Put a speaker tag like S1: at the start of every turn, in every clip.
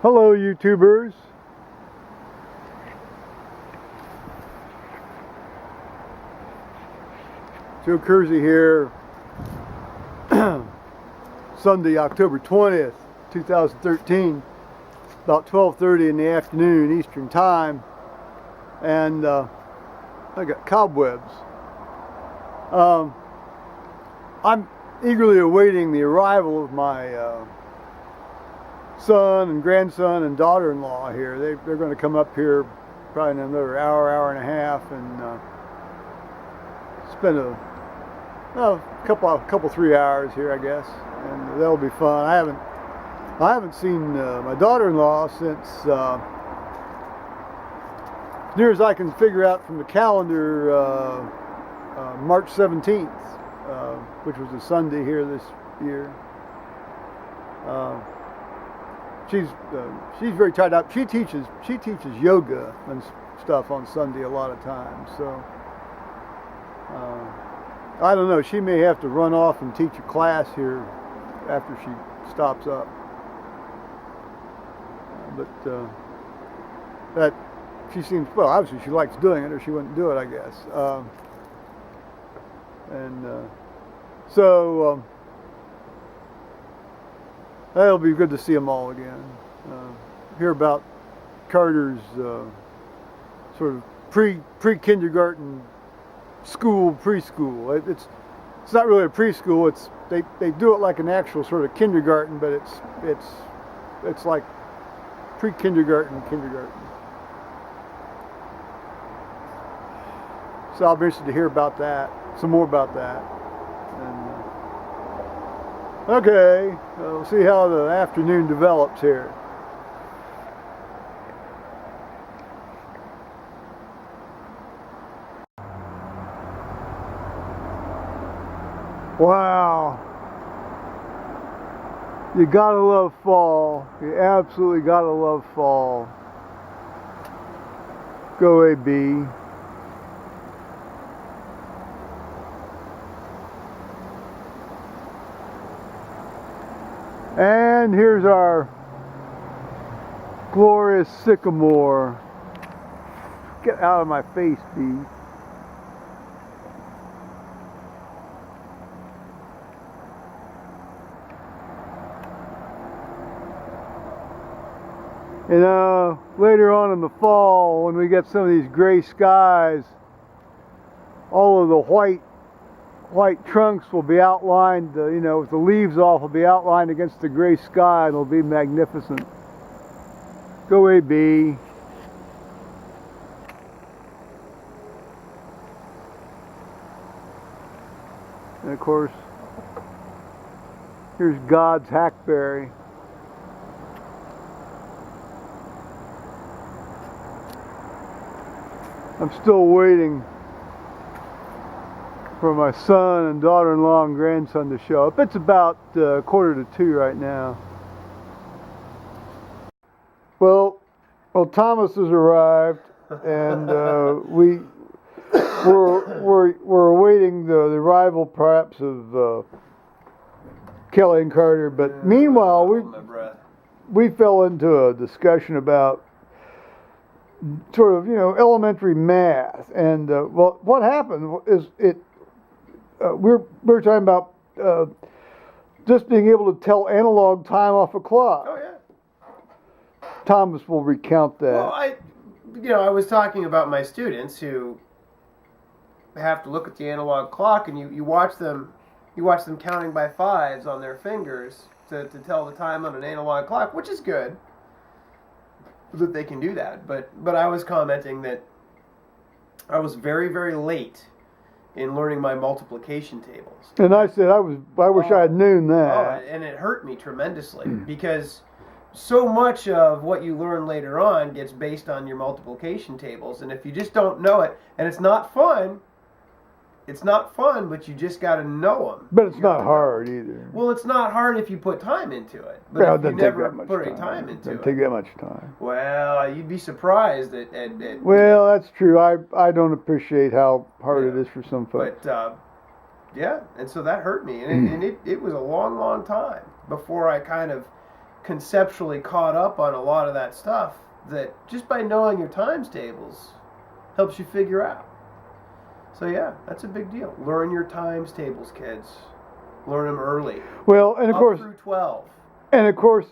S1: Hello, YouTubers. Joe Kersey here. Sunday, October 20th, 2013, about 12:30 in the afternoon Eastern Time, and I got cobwebs. I'm eagerly awaiting the arrival of my son and grandson and daughter-in-law here. They're going to come up here probably in another hour and a half, and spend a couple 3 hours here, I guess, and that'll be fun. I haven't seen my daughter-in-law since, as near as I can figure out from the calendar, March 17th, which was a Sunday here this year. She's very tied up. She teaches yoga and stuff on Sunday a lot of times. So I don't know. She may have to run off and teach a class here after she stops up. But that she seems, well, obviously she likes doing it, or she wouldn't do it, I guess. So that'll be good to see them all again. Hear about Carter's sort of pre-kindergarten preschool. It's not really a preschool. They do it like an actual sort of kindergarten, but it's like pre-kindergarten. So I'll be interested to hear about that, some more about that. And, okay, we'll see how the afternoon develops here. Wow. You gotta love fall. You absolutely gotta love fall. Go AB. And here's our glorious sycamore. Get out of my face, bee. You know, later on in the fall, when we get some of these gray skies, all of the white trunks will be outlined, you know, with the leaves off, will be outlined against the gray sky, and it'll be magnificent. Go AB. And of course, here's God's hackberry. I'm still waiting for my son and daughter-in-law and grandson to show up. It's about 1:45 right now. Well, Thomas has arrived, and we're awaiting the arrival, perhaps, of Kelly and Carter. But meanwhile, we fell into a discussion about sort of, you know, elementary math, and well, what happened is we're talking about just being able to tell analog time off a clock.
S2: Oh yeah.
S1: Thomas will recount that.
S2: Well, I was talking about my students who have to look at the analog clock, and you watch them counting by fives on their fingers to tell the time on an analog clock, which is good that they can do that. But I was commenting that I was very, very late in learning my multiplication tables.
S1: And I said I wish I had known that.
S2: And it hurt me tremendously because so much of what you learn later on gets based on your multiplication tables, and if you just don't know it, and it's not fun, but you just got to know them.
S1: But it's not hard either.
S2: Well, it's not hard if you put time into it. But
S1: Well,
S2: if you never put any time into it.
S1: Doesn't take that much time.
S2: Well, you'd be surprised at
S1: well, that's true. I don't appreciate how hard it is for some folks.
S2: But, yeah, and so that hurt me. And it was a long, long time before I kind of conceptually caught up on a lot of that stuff that just by knowing your times tables helps you figure out. So yeah, that's a big deal. Learn your times tables, kids. Learn them early.
S1: Well, and of
S2: Up
S1: course,
S2: through 12.
S1: and of course,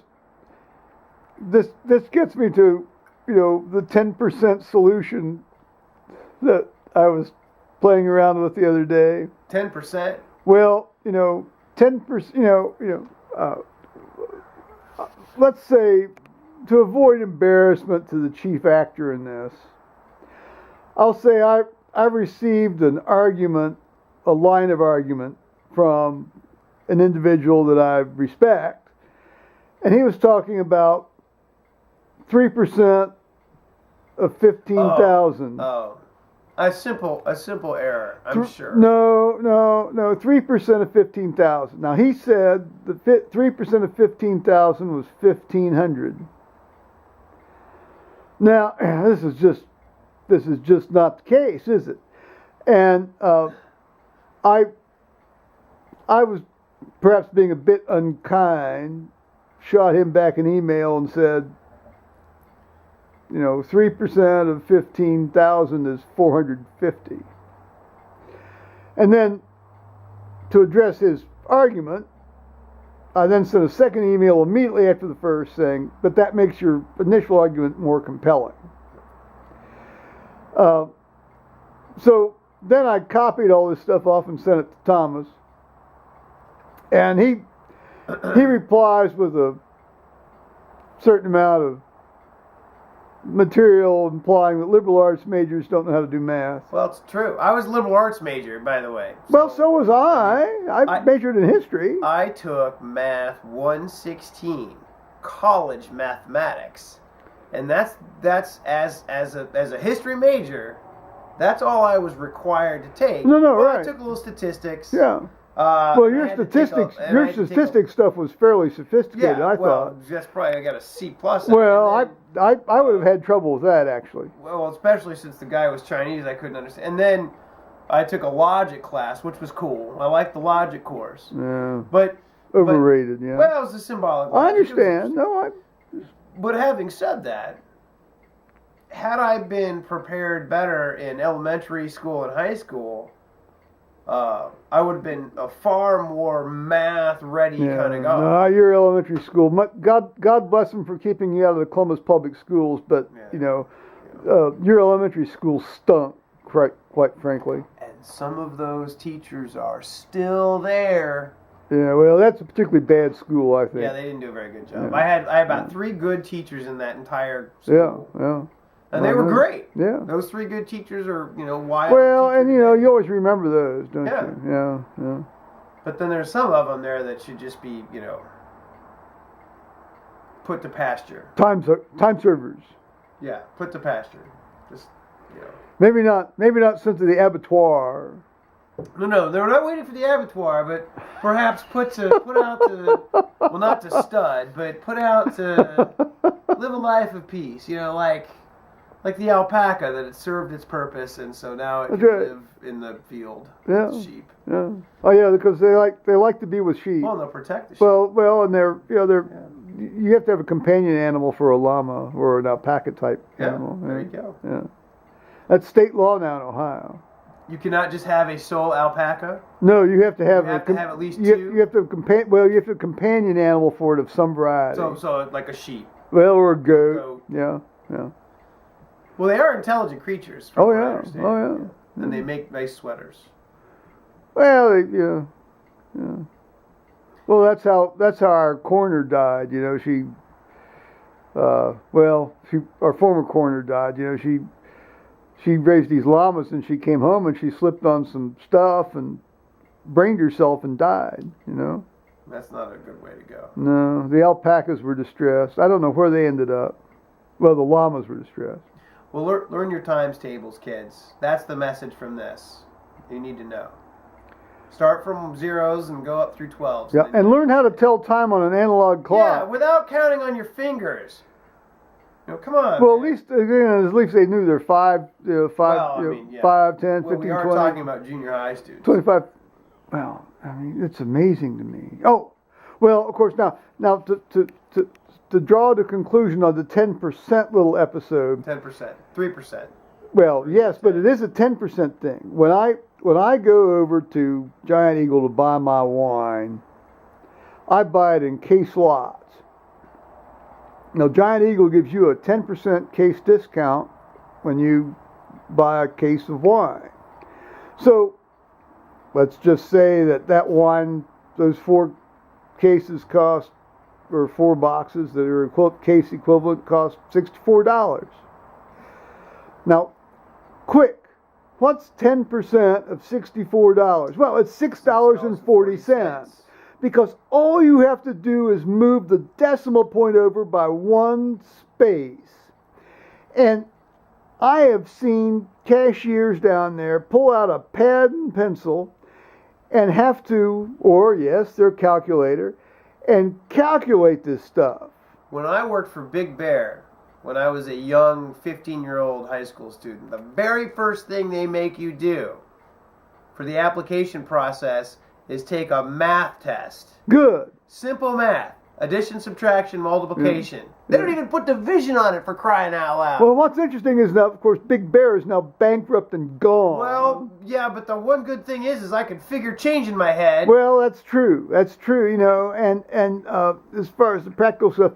S1: this gets me to, the 10% solution that I was playing around with the other day.
S2: 10%.
S1: Well, 10%. Let's say, to avoid embarrassment to the chief actor in this, I'll say I received a line of argument from an individual that I respect, and he was talking about 3% of 15,000.
S2: Oh. A simple error, I'm sure.
S1: No, 3% of 15,000. Now he said the 3% of 15,000 was 1,500. Now this is just not the case, is it? And I was perhaps being a bit unkind, shot him back an email and said, 3% of 15,000 is 450. And then, to address his argument, I then sent a second email immediately after the first saying, but that makes your initial argument more compelling. So then I copied all this stuff off and sent it to Thomas. And he replies with a certain amount of material implying that liberal arts majors don't know how to do math.
S2: Well, it's true. I was a liberal arts major, by the way.
S1: Well, so was I. I majored in history.
S2: I took Math 116, college mathematics, and that's as a history major, that's all I was required to take.
S1: No,
S2: well,
S1: right.
S2: I took a little statistics.
S1: Yeah. Well, your statistics stuff was fairly sophisticated, I thought.
S2: That's probably I got a C plus.
S1: Well, I would have had trouble with that actually.
S2: Well, especially since the guy was Chinese, I couldn't understand. And then I took a logic class, which was cool. I liked the logic course.
S1: Yeah.
S2: But
S1: overrated, yeah.
S2: Well, it was a symbolic.
S1: I understand.
S2: But having said that, had I been prepared better in elementary school and high school, I would have been a far more math-ready kind of guy.
S1: No, your elementary school. God bless them for keeping you out of the Columbus public schools, but your elementary school stunk, quite frankly.
S2: And some of those teachers are still there.
S1: Yeah, well, that's a particularly bad school, I think.
S2: Yeah, they didn't do a very good job.
S1: Yeah.
S2: I had about 3 good teachers in that entire school.
S1: Yeah.
S2: And they were great.
S1: Yeah.
S2: Those 3 good teachers are, wild.
S1: Well, and you always remember those, don't you? Yeah.
S2: But then there's some of them there that should just be, put to pasture.
S1: Time servers.
S2: Yeah, put to pasture. Just,
S1: Maybe not sent to the abattoir.
S2: No, they were not waiting for the abattoir, but perhaps put out to, well, not to stud, but put out to live a life of peace. Like the alpaca, that it served its purpose, and so now it can live in the field with sheep.
S1: Yeah. Oh yeah, because they like to be with sheep.
S2: Well, they'll protect the sheep.
S1: Well, and you have to have a companion animal for a llama or an alpaca type animal.
S2: There you go.
S1: Yeah. That's state law now in Ohio.
S2: You cannot just have a sole alpaca.
S1: No, you have to have.
S2: You have to have at least 2.
S1: You have to you have to have a companion animal for it of some variety.
S2: So like a sheep.
S1: Well, or a goat. Yeah.
S2: Well, they are intelligent creatures.
S1: Oh yeah.
S2: And they make nice sweaters.
S1: Well, yeah. Well, that's how our coroner died. Our former coroner died. She raised these llamas and she came home and she slipped on some stuff and brained herself and died.
S2: That's not a good way to go.
S1: No, the alpacas were distressed. I don't know where they ended up. Well, the llamas were distressed.
S2: Well, learn your times tables, kids. That's the message from this. You need to know. Start from zeros and go up through 12s.
S1: Yeah, and learn how to tell time on an analog clock.
S2: Yeah, without counting on your fingers. Come on.
S1: Well, at least they knew they're 5, 5, 10, 15,
S2: we are
S1: 20.
S2: Talking about junior high students.
S1: 25. Well, it's amazing to me. Oh, Well, of course, now to draw the conclusion of the 10% little episode.
S2: 10%, 3%.
S1: Well, yes, but it is a 10% thing. When I go over to Giant Eagle to buy my wine, I buy it in case lots. Now, Giant Eagle gives you a 10% case discount when you buy a case of wine. So, let's just say that wine, those 4 cases cost, or 4 boxes that are case equivalent, cost $64. Now, quick, what's 10% of $64? Well, it's $6.40. Because all you have to do is move the decimal point over by 1 space. And I have seen cashiers down there pull out a pad and pencil and have to, or yes, their calculator, and calculate this stuff.
S2: When I worked for Big Bear, when I was a young 15-year-old high school student, the very first thing they make you do for the application process is take a math test.
S1: Good.
S2: Simple math. Addition, subtraction, multiplication. They don't even put division on it, for crying out loud.
S1: Well, what's interesting is now, of course, Big Bear is now bankrupt and gone.
S2: Well, yeah, but the one good thing is I can figure change in my head.
S1: Well, that's true. That's true, you know, and as far as the practical stuff.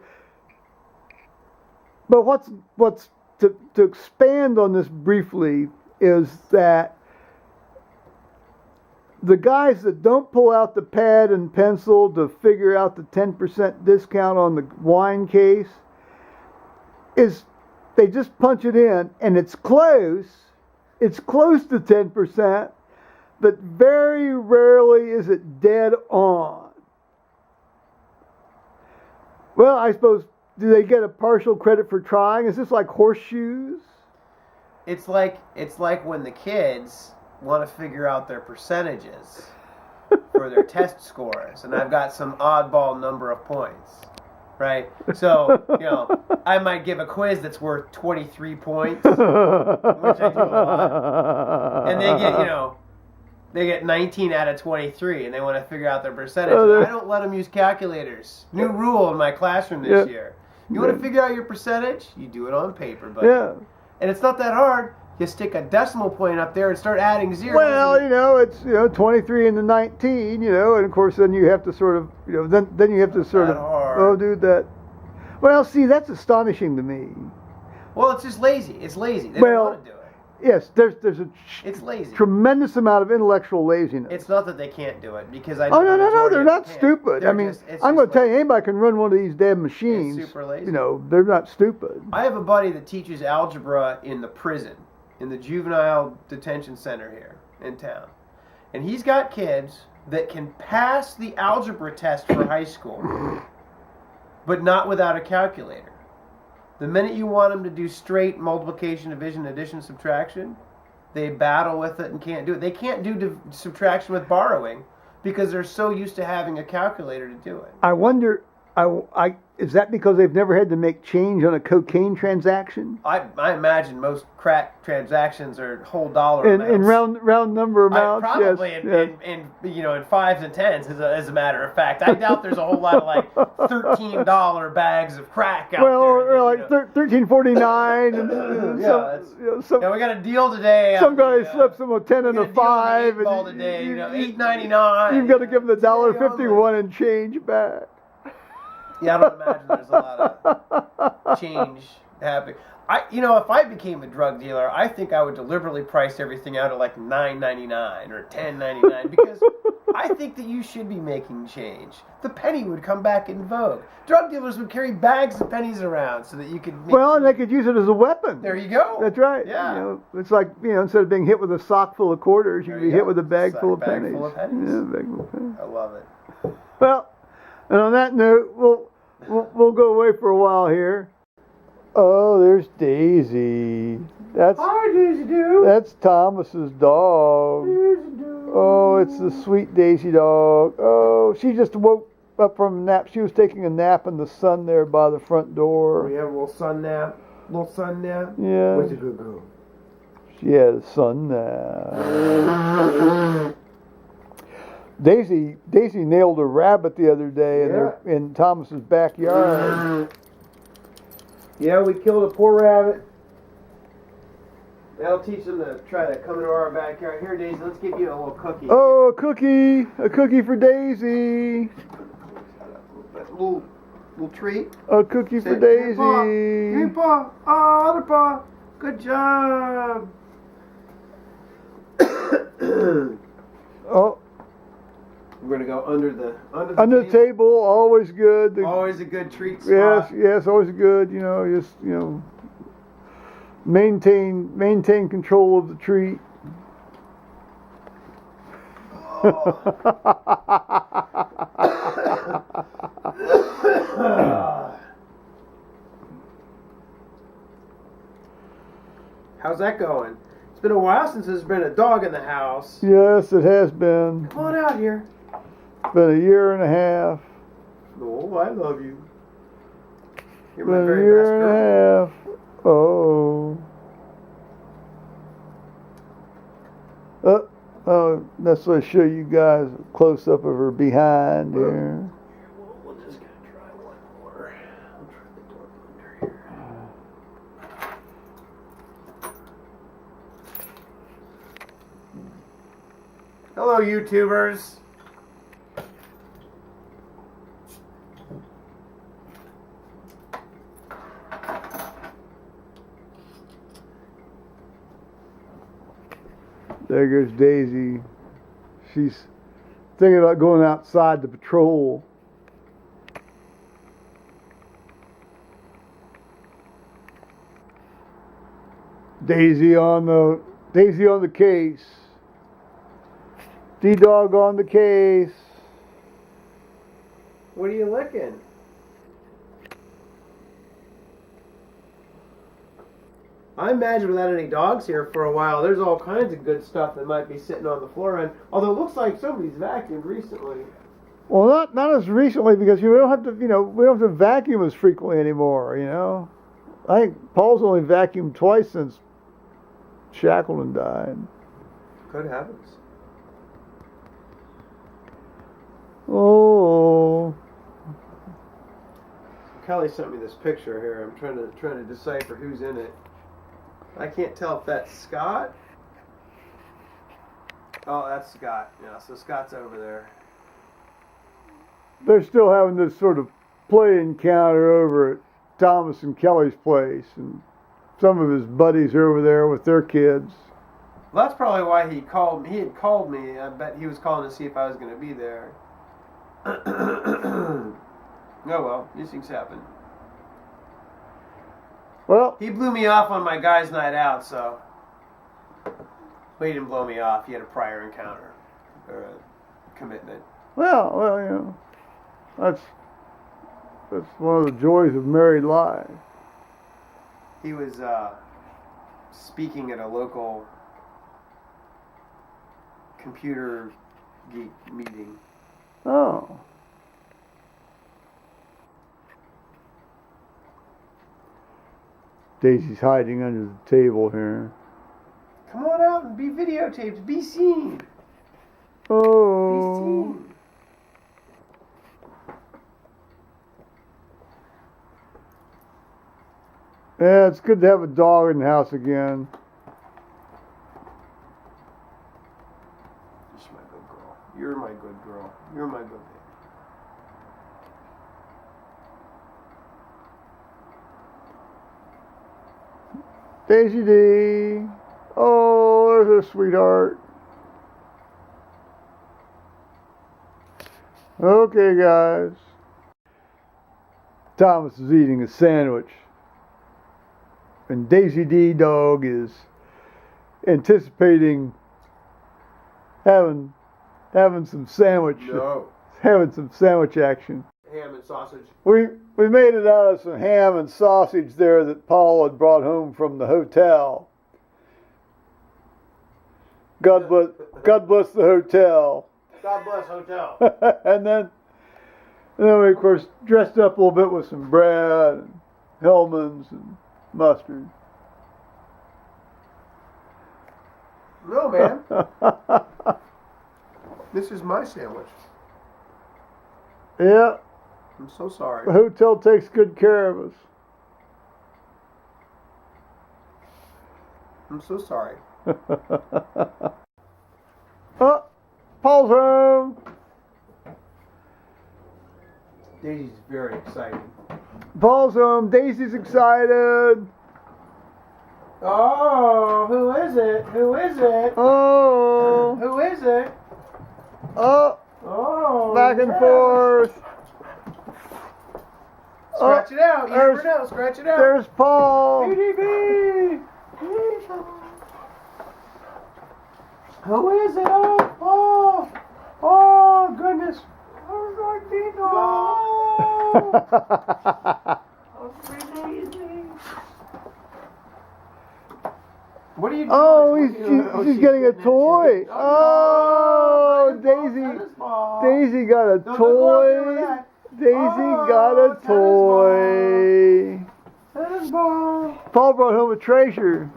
S1: But what's to expand on this briefly is that the guys that don't pull out the pad and pencil to figure out the 10% discount on the wine case is they just punch it in and it's close to 10%, but very rarely is it dead on. Well, I suppose, do they get a partial credit for trying? Is this like horseshoes?
S2: It's like when the kids want to figure out their percentages for their test scores, and I've got some oddball number of points, right? So, you know, I might give a quiz that's worth 23 points, which I do a lot, and they get 19 out of 23, and they want to figure out their percentage. I don't let them use calculators. New rule in my classroom this year. You want to figure out your percentage? You do it on paper, buddy. Yeah. And it's not that hard. You stick a decimal point up there and start adding zeros.
S1: Well, you know, it's 23 and the 19, you know, and of course then you have to sort of, you know, then you have to sort of, oh, dude, that. Well, see, that's astonishing to me.
S2: Well, it's just lazy. It's lazy. They don't want to do it.
S1: Yes, there's
S2: it's lazy.
S1: Tremendous amount of intellectual laziness.
S2: It's not that they can't do it, because
S1: no, they're not stupid. I mean, I'm going to tell you, anybody can run one of these damn machines.
S2: It's super lazy.
S1: You know, they're not stupid.
S2: I have a buddy that teaches algebra in the prison, in the juvenile detention center here in town. And he's got kids that can pass the algebra test for high school, but not without a calculator. The minute you want them to do straight multiplication, division, addition, subtraction, they battle with it and can't do it. They can't do subtraction with borrowing because they're so used to having a calculator to do it.
S1: I wonder, is that because they've never had to make change on a cocaine transaction?
S2: I imagine most crack transactions are whole dollar amounts.
S1: In round number amounts.
S2: Probably
S1: yes.
S2: in fives and tens, as a matter of fact. I doubt there's a whole lot of like $13 bags of crack out there.
S1: Well, or like $13.49.
S2: We got a deal today.
S1: Some guy slips them a 10 and a 5.
S2: And today, $8.99.
S1: You've got to give them the $1.51 and change back.
S2: Yeah, I don't imagine there's a lot of change happening. If I became a drug dealer, I think I would deliberately price everything out at like $9.99 or $10.99 because I think that you should be making change. The penny would come back in vogue. Drug dealers would carry bags of pennies around so that you could make
S1: and they could use it as a weapon.
S2: There you go.
S1: That's right.
S2: Yeah.
S1: It's like, instead of being hit with a sock full of quarters, you can be hit with a bag full of pennies.
S2: Full of pennies.
S1: Yeah, a bag full of pennies.
S2: I love it.
S1: Well, and on that note, we'll go away for a while here. Oh, there's Daisy.
S2: Hi, Daisy Doo.
S1: That's Thomas's dog.
S2: Daisy Doo.
S1: Oh, it's the sweet Daisy dog. Oh, she just woke up from a nap. She was taking a nap in the sun there by the front door.
S2: We have a little sun nap.
S1: Yeah.
S2: Where's a good girl?
S1: She had a sun nap. Daisy nailed a rabbit the other day in Thomas's backyard.
S2: Yeah, we killed a poor rabbit. That'll teach them to try to come into our backyard. Here, Daisy, let's give you a little cookie.
S1: Oh, a cookie for Daisy.
S2: A little treat.
S1: A cookie for Daisy.
S2: Here, paw. Oh, other paw. Good job.
S1: Oh.
S2: We're gonna go under the
S1: table. Always good.
S2: Always a good treat spot.
S1: Yes, always good. Maintain control of the treat.
S2: Oh. How's that going? It's been a while since there's been a dog in the house.
S1: Yes, it has been.
S2: Come on out here.
S1: It's been a year and a half.
S2: Oh, I love you. You're
S1: been
S2: my very
S1: a year
S2: best
S1: and
S2: girl.
S1: a half. Oh, that's what I show you guys a close up of her behind here.
S2: We'll just gotta try one more. I'll try the door under here. Hello, YouTubers.
S1: There goes Daisy. She's thinking about going outside to patrol. Daisy on the case. D-Dog on the case.
S2: What are you licking? I imagine without any dogs here for a while, there's all kinds of good stuff that might be sitting on the floor. And although it looks like somebody's vacuumed recently.
S1: Well, not as recently because we don't have to vacuum as frequently anymore. I think Paul's only vacuumed twice since Shackleton died.
S2: Good heavens.
S1: Oh.
S2: Kelly sent me this picture here. I'm trying to decipher who's in it. I can't tell if that's Scott. Oh, that's Scott. Yeah, so Scott's over there.
S1: They're still having this sort of play encounter over at Thomas and Kelly's place, and some of his buddies are over there with their kids.
S2: Well, that's probably why he called me. He had called me. I bet he was calling to see if I was going to be there. Oh well, these things happen.
S1: Well,
S2: He blew me off on my guys' night out, so. Well, he didn't blow me off. He had a prior encounter or a commitment.
S1: well, that's one of the joys of married life.
S2: He was speaking at a local computer geek meeting.
S1: Oh. Daisy's hiding under the table here.
S2: Come on out and be videotaped. Be seen.
S1: Oh.
S2: Be seen.
S1: Yeah, it's good to have a dog in the house again.
S2: You're my good girl. You're my good girl. You're my good baby.
S1: Daisy D. Oh, there's a sweetheart. Okay, guys. Thomas is eating a sandwich. And Daisy D Dog is anticipating having some sandwich.
S2: No.
S1: Having some sandwich action.
S2: Ham and sausage.
S1: We made it out of some ham and sausage there that Paul had brought home from the hotel. God bless the hotel.
S2: God bless hotel.
S1: and then we of course dressed up a little bit with some bread and Hellman's and mustard.
S2: No, man. This is my sandwich.
S1: Yeah.
S2: I'm so sorry.
S1: The hotel takes good care of us.
S2: I'm so sorry.
S1: Oh, Paul's home.
S2: Daisy's very excited.
S1: Paul's home. Daisy's excited.
S2: Oh, who is it? Who is it?
S1: Oh.
S2: Who is it?
S1: Oh.
S2: Oh.
S1: Back and
S2: yes.
S1: forth.
S2: Scratch it out. You never know. Scratch it out.
S1: There's Paul.
S2: BDB. Who is it? Oh, Paul. Oh, goodness. Oh, what are you doing?
S1: Oh, she's getting a toy. Oh, Daisy. Daisy got a toy. Daisy got a toy.
S2: Tennis ball.
S1: Paul brought home a treasure.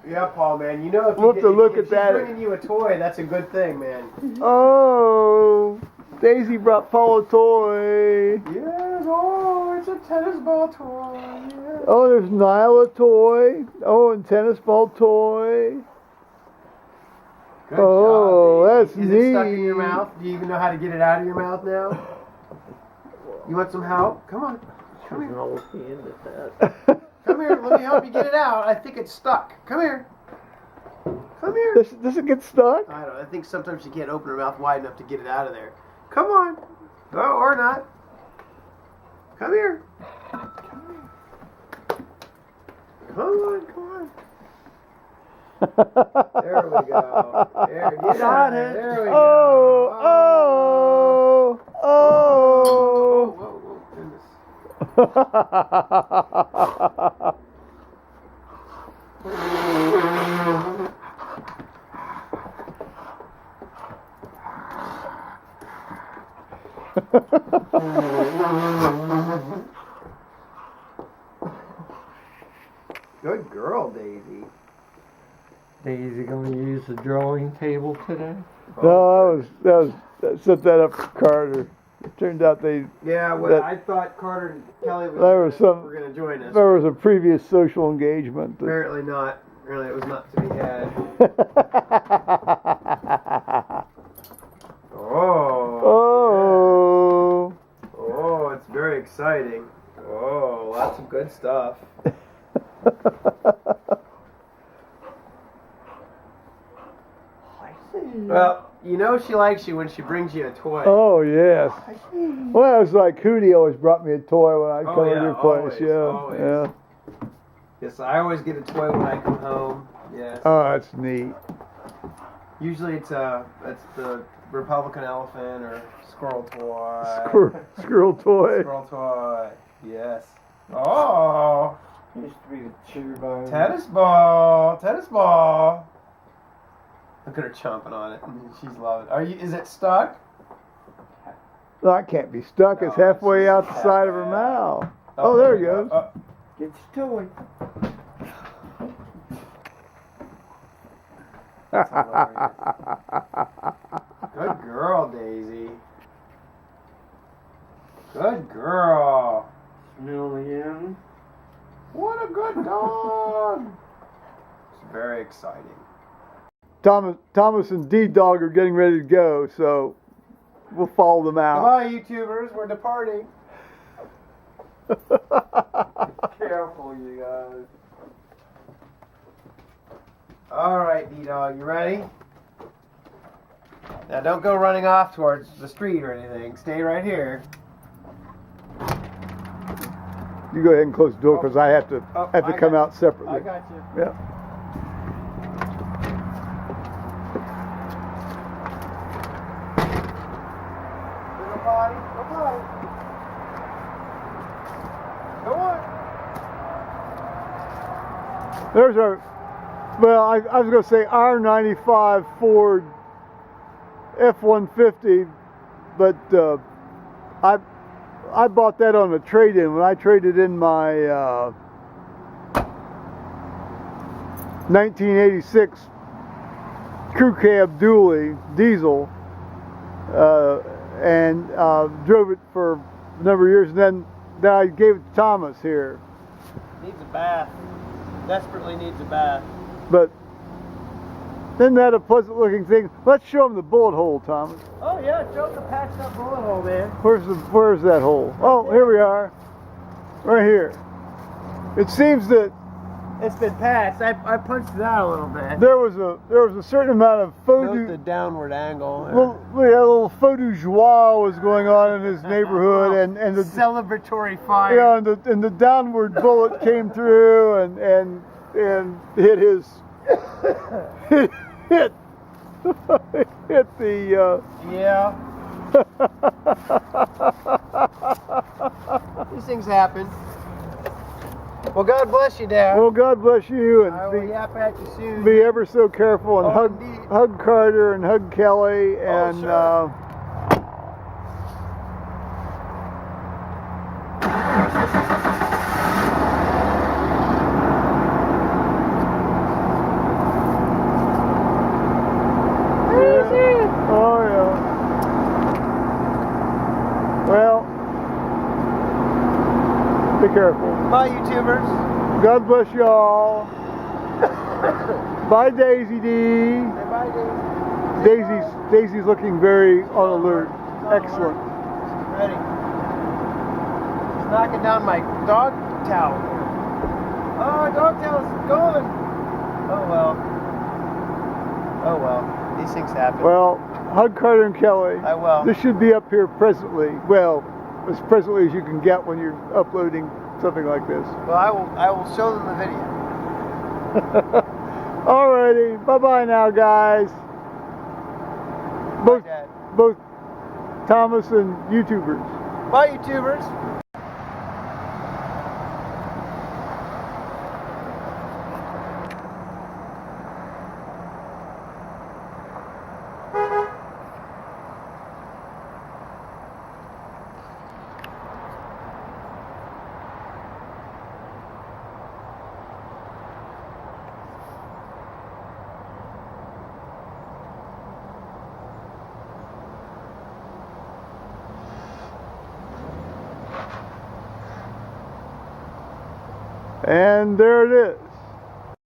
S2: Yeah, Paul, man. You know, if
S1: We'll have to look
S2: if
S1: at that.
S2: she's bringing you a toy, that's a good thing, man.
S1: Oh, Daisy brought Paul a toy.
S2: Yes, oh, it's a tennis ball toy. Yeah.
S1: Oh, there's Niall a toy. Oh, and tennis ball toy.
S2: Good
S1: Oh,
S2: job,
S1: that's
S2: Is it stuck in your
S1: neat.
S2: mouth? Do you even know how to get it out of your mouth now? You want some help? Come on. Come here. Come here. Let me help you get it out. I think it's stuck. Come here. Come here.
S1: Does it get stuck?
S2: I don't know. I think sometimes she can't open her mouth wide enough to get it out of there. Come on. Oh, or not. Come here. Come on. There we go. There, get out of it. There we go.
S1: Oh.
S2: Whoa, goodness. Good girl, Daisy.
S3: Daisy gonna use the drawing table today?
S1: No, that set that up for Carter. It turned out
S2: Yeah, well,
S1: that-
S2: I thought Carter and Kelly
S1: There
S2: were
S1: was some-
S2: going to join us.
S1: there was a previous social engagement.
S2: Apparently not. Apparently it was not to be had. Oh.
S1: Oh.
S2: Oh, it's very exciting. Oh, lots of good stuff. Well, you know she likes you when she brings you a toy.
S1: Oh, yes. Well, it's like Hootie always brought me a toy when I come to your place.
S2: always.
S1: Yeah.
S2: Yes, I always get a toy when I come home. Yes.
S1: Oh, that's neat.
S2: Usually it's the Republican elephant or squirrel toy.
S1: Squirrel toy.
S2: Squirrel toy. Yes. Oh.
S3: Used to be the sugar bar.
S2: Tennis ball. Tennis ball. Look at her chomping on it. She's loving it. Is it stuck?
S1: No, it can't be stuck. It's halfway out the side of her mouth. Oh, there it goes.
S3: Get your toy.
S2: Good girl, Daisy. Good girl.
S3: Smell again.
S2: What a good dog. It's very exciting.
S1: Thomas and D-Dog are getting ready to go, so we'll follow them out.
S2: Bye, YouTubers. We're departing. Careful, you guys. All right, D-Dog, you ready? Now, don't go running off towards the street or anything. Stay right here.
S1: You go ahead and close the door because I have to
S2: I
S1: come
S2: got
S1: out separately.
S2: I got you.
S1: Yeah.
S2: Little body, little body. Go on.
S1: There's our. Well, I was going to say our '95 Ford F-150, but I bought that on a trade-in when I traded in my 1986 crew cab dually diesel. and drove it for a number of years, and then I gave it to Thomas here.
S2: Needs a bath. Desperately needs a bath.
S1: But isn't that a pleasant looking thing? Let's show him the bullet hole, Thomas.
S2: Oh yeah, show the patched up bullet hole, man.
S1: Where's that hole? Oh, here we are. Right here. It seems that
S2: It's been patched. I punched it out a little bit.
S1: there was a certain amount of
S2: Note the downward angle.
S1: a little feu de joie was going on in his neyborhood, and the
S2: celebratory fire.
S1: yeah, and the downward bullet came through and hit his hit hit the
S2: Yeah. These things happen. Well, God bless you, Dad.
S1: well, God bless you,
S2: I will
S1: and
S2: yap at you soon.
S1: be ever so careful, and
S2: Oh,
S1: hug
S2: indeed.
S1: hug Carter and hug Kelly, and
S2: sure.
S1: Oh yeah. Well, be careful.
S2: Bye, YouTubers.
S1: God bless y'all. Bye, Daisy D.
S2: Say bye, Dave.
S1: Daisy's looking very on alert. Excellent.
S2: She's ready. She's knocking down my dog towel. Oh, dog towel's gone. Oh well. Oh well. These things happen.
S1: Well, hug Carter and Kelly.
S2: I will.
S1: This should be up here presently. Well, as presently as you can get when you're uploading something like this.
S2: Well, I will show them the video.
S1: Alrighty. Bye-bye now, guys.
S2: Bye, Dad.
S1: Both Thomas and YouTubers.
S2: Bye, YouTubers.
S1: And there it is.